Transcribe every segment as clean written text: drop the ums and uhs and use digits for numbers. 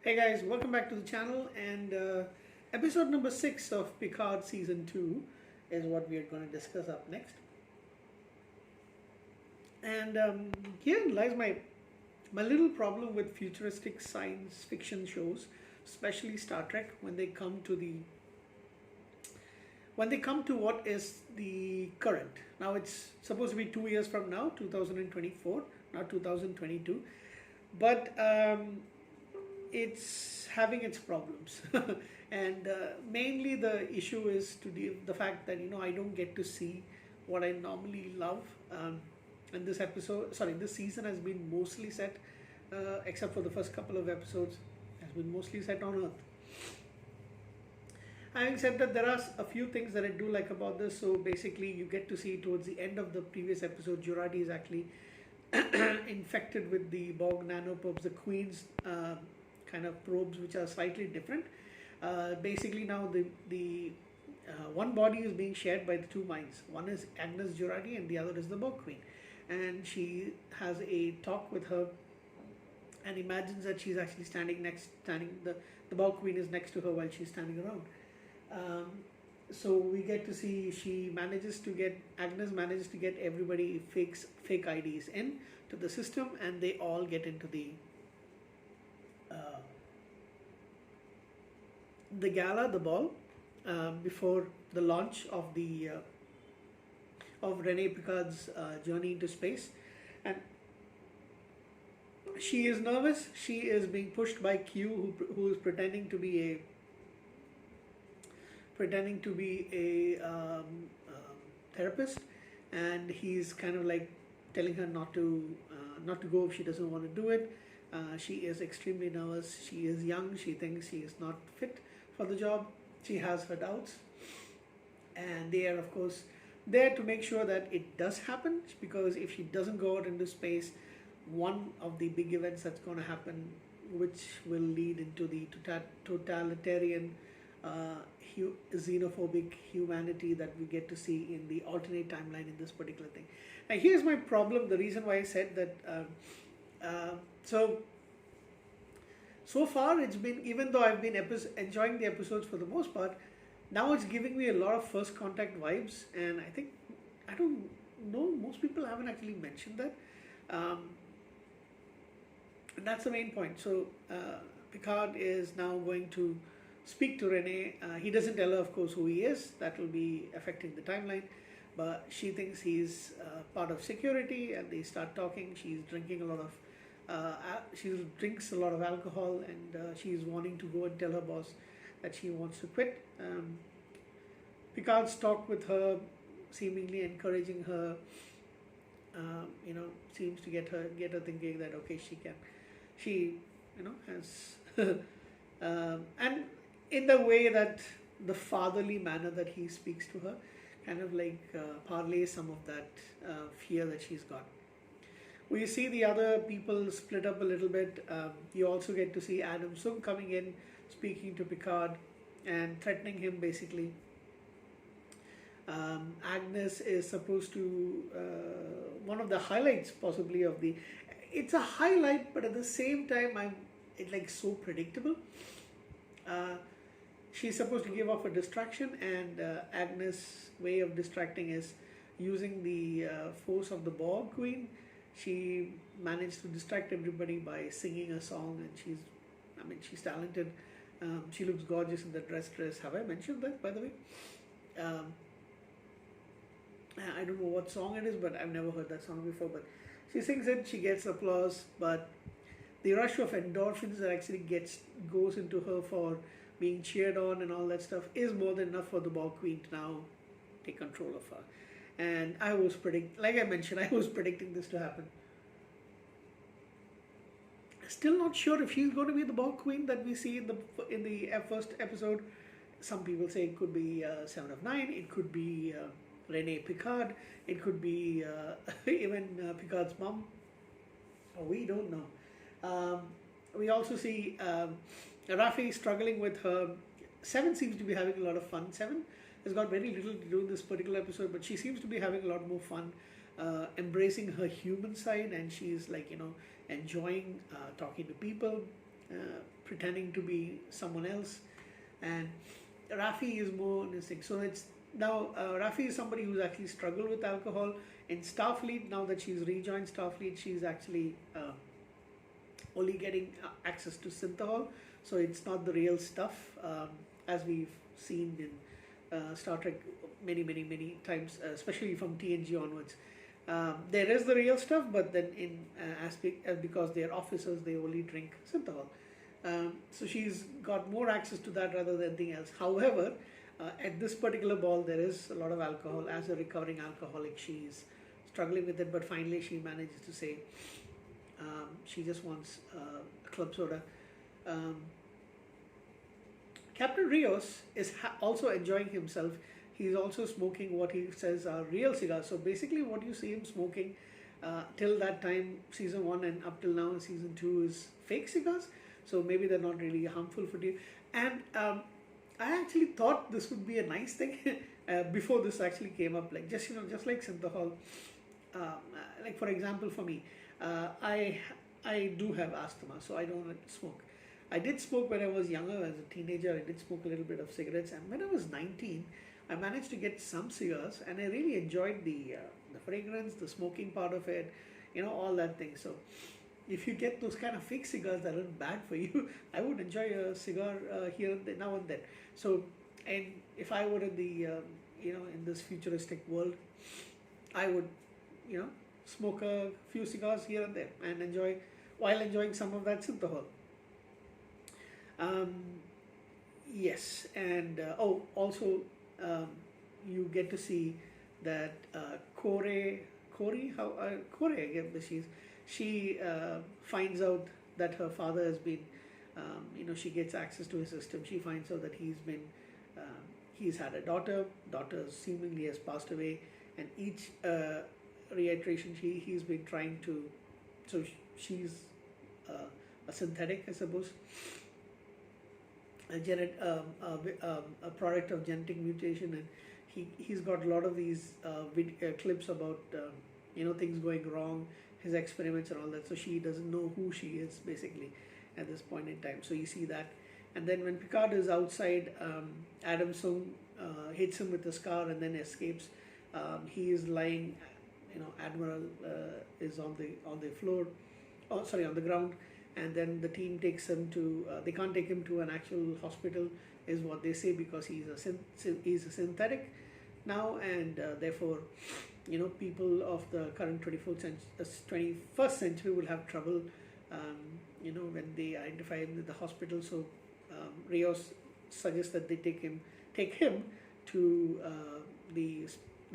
Hey guys, welcome back to the channel and episode number 6 of Picard season 2 is what we are going to discuss up next. And Herein lies my little problem with futuristic science fiction shows, especially Star Trek, when they come to what is the current. Now it's supposed to be 2 years from now, 2024, not 2022, but it's having its problems. And mainly the issue is to the fact that I don't get to see what I normally love. And this season has been mostly set, except for the first couple of episodes, has been mostly set on Earth. Having said that, there are a few things that I do like about this. So basically, you get to see towards the end of the previous episode, Jurati is actually infected with the Borg nanoprobes, the Queen's kind of probes, which are slightly different. Basically, now the one body is being shared by the two minds. One is Agnes Jurati, and the other is the Borg Queen. And she has a talk with her, and imagines that she's actually the Borg Queen is next to her while she's standing around. So we get to see Agnes manages to get everybody fake IDs in to the system, and they all get into the gala, the ball, before the launch of Rene Picard's journey into space. And she is nervous. She is being pushed by Q, who is pretending to be a therapist, and he's kind of like telling her not to go if she doesn't want to do it. She is extremely nervous. She is young. She thinks she is not fit for the job. She has her doubts, and they are of course there to make sure that it does happen, because if she doesn't go out into space, one of the big events that's going to happen, which will lead into the totalitarian xenophobic humanity that we get to see in the alternate timeline in this particular thing. Now here's my problem, the reason why I said that so far it's been, even though I've been enjoying the episodes for the most part, now it's giving me a lot of First Contact vibes, and I don't know, most people haven't actually mentioned that. And that's the main point. So Picard is now going to speak to Rene. He doesn't tell her, of course, who he is. That will be affecting the timeline. But she thinks he's part of security, and they start talking. She's drinking a lot of, she drinks a lot of alcohol, and she's wanting to go and tell her boss that she wants to quit. Picard's talk with her, seemingly encouraging her, seems to get her thinking that okay, she has, and in the way that the fatherly manner that he speaks to her, kind of like parlays some of that fear that she's got. We see the other people split up a little bit. You also get to see Adam Sung coming in, speaking to Picard and threatening him basically. Agnes is supposed to, one of the highlights possibly of it's a highlight, but at the same time it's like so predictable. She's supposed to give off a distraction, and Agnes' way of distracting is using the force of the Borg Queen. She managed to distract everybody by singing a song, and she's talented. She looks gorgeous in the dress. Have I mentioned that, by the way? I don't know what song it is, but I've never heard that song before. But she sings it, she gets applause, but the rush of endorphins that actually goes into her for being cheered on and all that stuff is more than enough for the Borg Queen to now take control of her. And I was predicting this to happen. Still not sure if she's going to be the Borg Queen that we see in the first episode. Some people say it could be Seven of Nine. It could be Rene Picard. It could be even Picard's mom. We don't know. We also see Raffi struggling with her. Seven seems to be having a lot of fun. Seven has got very little to do in this particular episode, but she seems to be having a lot more fun, embracing her human side, and she's like enjoying talking to people, pretending to be someone else, and Rafi is more holistic. So it's now Rafi is somebody who's actually struggled with alcohol in Starfleet. Now that she's rejoined Starfleet, she's actually only getting access to synthahol. So it's not the real stuff, as we've seen in Star Trek many times, especially from TNG onwards. There is the real stuff, but then in because they're officers, they only drink synthahol. So she's got more access to that rather than anything else. However, at this particular ball, there is a lot of alcohol. As a recovering alcoholic, she's struggling with it, but finally she manages to say she just wants a club soda. Um, Captain Rios is also enjoying himself. He's also smoking what he says are real cigars. So basically, what you see him smoking till that time, season 1 and up till now, season 2 is fake cigars. So maybe they're not really harmful for you. And I actually thought this would be a nice thing before this actually came up. Like just like synthahol. Like for example, for me, I do have asthma, so I don't smoke. I did smoke when I was younger, as a teenager. I did smoke a little bit of cigarettes, and when I was 19, I managed to get some cigars, and I really enjoyed the fragrance, the smoking part of it, all that thing. So, if you get those kind of fake cigars that aren't bad for you, I would enjoy a cigar here and there, now and then. So, and if I were in the in this futuristic world, I would smoke a few cigars here and there and while enjoying some of that synthahol. Yes, and also you get to see that Corey, I guess she finds out that her father has been, she gets access to his system. She finds out that he's had a daughter. Daughter seemingly has passed away, and each reiteration he's been trying to. So she's a synthetic, I suppose. A product of genetic mutation, and he's got a lot of these clips about things going wrong, his experiments and all that. So she doesn't know who she is basically at this point in time. So you see that, and then when Picard is outside, Adam Sung hits him with a scar and then escapes. He is lying. Admiral is on the floor. Oh, sorry, on the ground. And then the team takes him to. They can't take him to an actual hospital, is what they say, because he's a synthetic now, and therefore, people of the current 21st century will have trouble, when they identify him in the hospital. So Rios suggests that they take him to the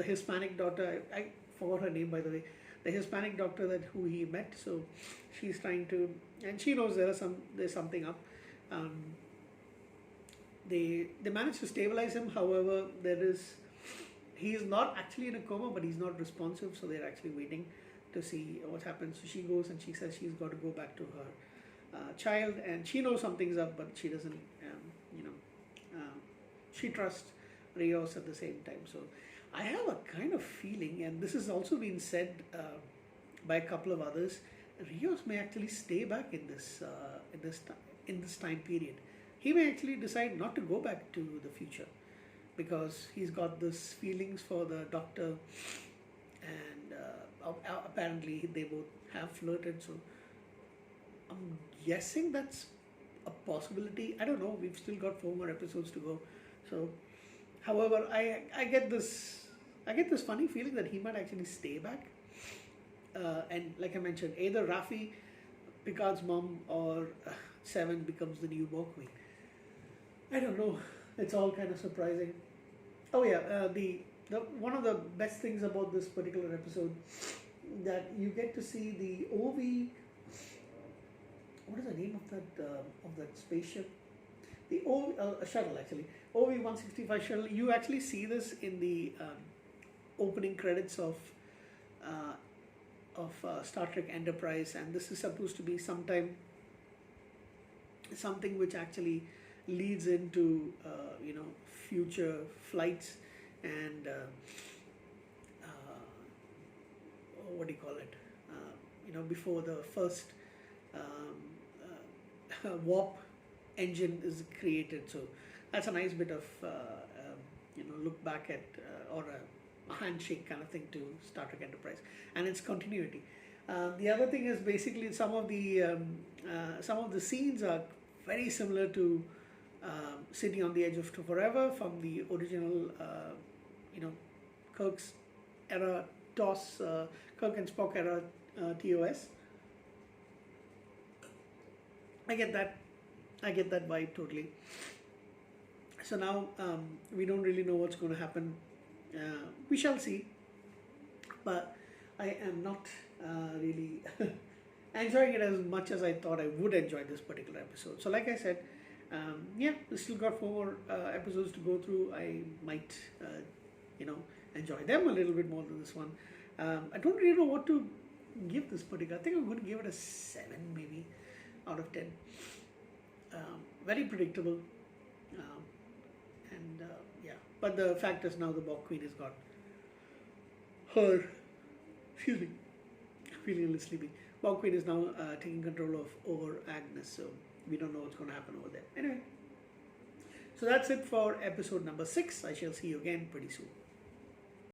Hispanic daughter. I forgot her name, by the way. The Hispanic doctor who he met. So she's trying to, and she knows there's something up. They manage to stabilize him. However, he is not actually in a coma, but he's not responsive. So they're actually waiting to see what happens. So she goes and she says she's got to go back to her child, and she knows something's up, but she doesn't. She trusts Rios at the same time. So I have a kind of feeling, and this has also been said by a couple of others, Rios may actually stay back in this time period. He may actually decide not to go back to the future, because he's got this feelings for the Doctor, and apparently they both have flirted. So I'm guessing that's a possibility. I don't know. We've still got 4 more episodes to go. So, however, I get this funny feeling that he might actually stay back, and like I mentioned, either Rafi, Picard's mom, or Seven becomes the new Borg Queen. I don't know. It's all kind of surprising. Oh yeah, the one of the best things about this particular episode, that you get to see the OV. What is the name of that spaceship? The shuttle, actually. OV-165 shuttle. You actually see this in the opening credits of Star Trek Enterprise, and this is supposed to be something which actually leads into future flights, and what do you call it? Before the first warp engine is created. So that's a nice bit of look back at or a handshake kind of thing to Star Trek Enterprise and its continuity. The other thing is basically some of the scenes are very similar to Sitting on the Edge of Forever from the original, Kirk's era TOS, Kirk and Spock era TOS. I get that vibe totally. So now we don't really know what's going to happen. We shall see. But I am not really enjoying it as much as I thought I would enjoy this particular episode. So like I said, we still got 4 more episodes to go through. I might, enjoy them a little bit more than this one. I don't really know what to give this particular. I think I'm going to give it a 7 maybe out of 10. Very predictable. But the fact is now the Borg Queen has got her, excuse me, feeling a little sleepy. Borg Queen is now taking control over Agnes, so we don't know what's going to happen over there. Anyway, so that's it for episode number 6. I shall see you again pretty soon.